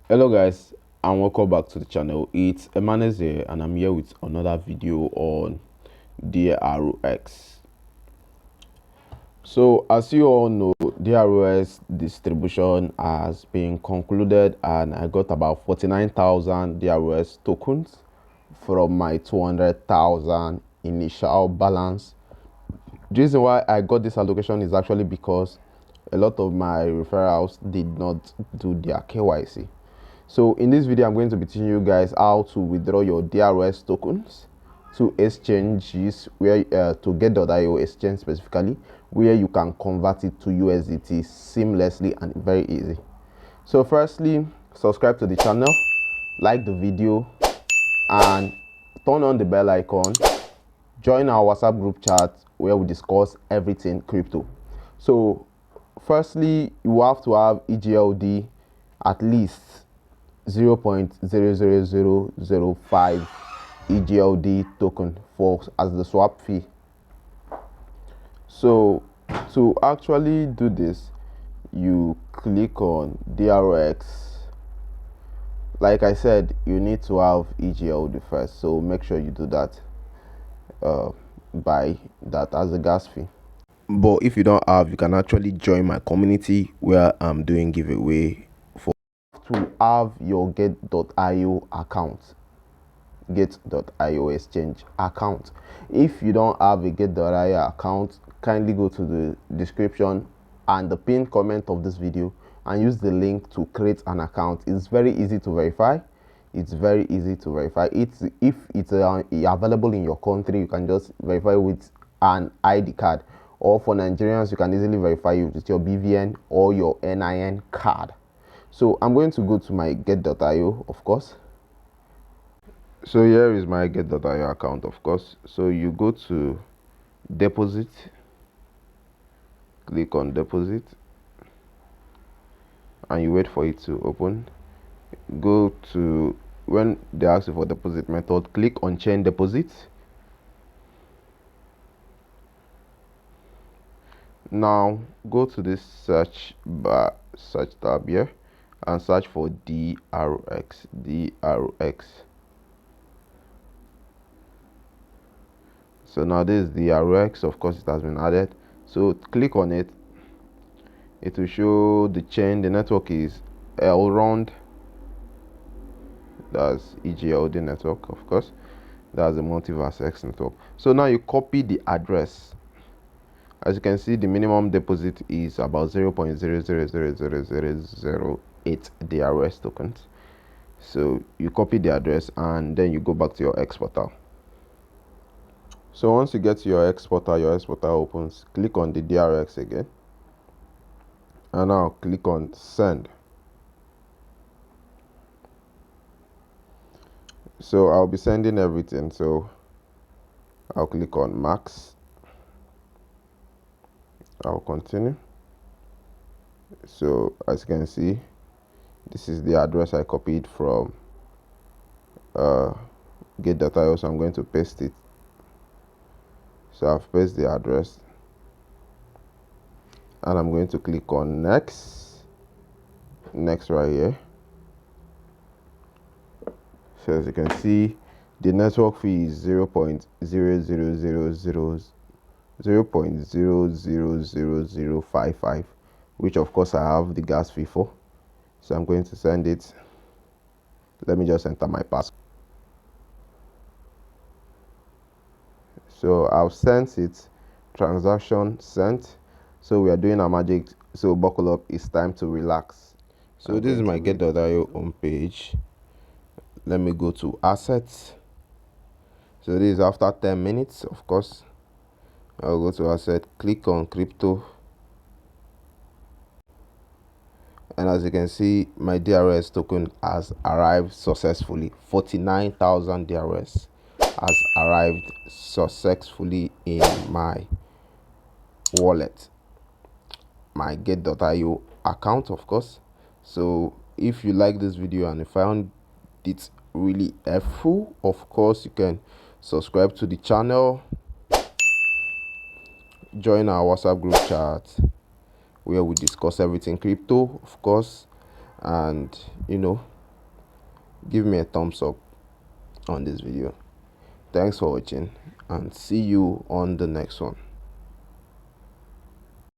Hello guys, and welcome back to the channel. It's Emanes here, and I'm here with another video on DRX. So as you all know, DRX distribution has been concluded, and I got about 49,000 DRX tokens from my 200,000 initial balance. The reason why I got this allocation is actually because a lot of my referrals did not do their KYC. So in this video, I'm going to be teaching you guys how to withdraw your DRX tokens to exchanges where to get.io exchange specifically, where you can convert it to USDT seamlessly and very easy. So firstly, subscribe to the channel, like the video, and turn on the bell icon. Join our WhatsApp group chat where we discuss everything crypto. So firstly, you have to have EGLD at least 0.00005 EGLD token for as the swap fee. So to actually do this, you click on DRX. Like I said, you need to have EGLD first, so make sure you do that by that as a gas fee. But if you don't have, you can actually join my community where I'm doing giveaway for to have your get.io account, get.io exchange account. If you don't have a get.io account, kindly go to the description and the pinned comment of this video and use the link to create an account. It's very easy to verify. It's very easy to verify. If it's available in your country, you can just verify with an ID card, or for Nigerians, you can easily verify it with your BVN or your NIN card. So I'm going to go to my get.io, of course. So here is my get.io account, of course. So you go to deposit, click on deposit, and you wait for it to open. Go to, when they ask you for deposit method, click on chain deposit. Now go to this search bar, search tab here, and search for DRX. So now this is DRX, of course it has been added. So click on it. It will show the chain. The network is Elrond. That's EGLD network, of course. That's the multiverse X network. So now you copy the address. As you can see, the minimum deposit is about 0.0000008 DRX tokens. So you copy the address and then you go back to your exporter. So once you get to your exporter opens. Click on the DRX again, and now click on send. So I'll be sending everything, so I'll click on max. I'll continue. So as you can see, this is the address I copied from get.io, so I'm going to paste it. So I've pasted the address, and I'm going to click on next right here. So as you can see, the network fee is 0.0000055, which of course I have the gas fee for. So I'm going to send it. Let me just enter my password. So I've sent it. Transaction sent. So we are doing a magic. So buckle up, it's time to relax. So this is my get.io homepage. Let me go to assets. So this is after 10 minutes, of course. I'll go to asset, click on crypto, and as you can see, my DRX token has arrived successfully. 49,000 DRX has arrived successfully in my wallet, my get.io account, of course. So if you like this video and you found it really helpful, of course you can subscribe to the channel, join our WhatsApp group chat where we discuss everything crypto, of course, and give me a thumbs up on this video. Thanks for watching and see you on the next one.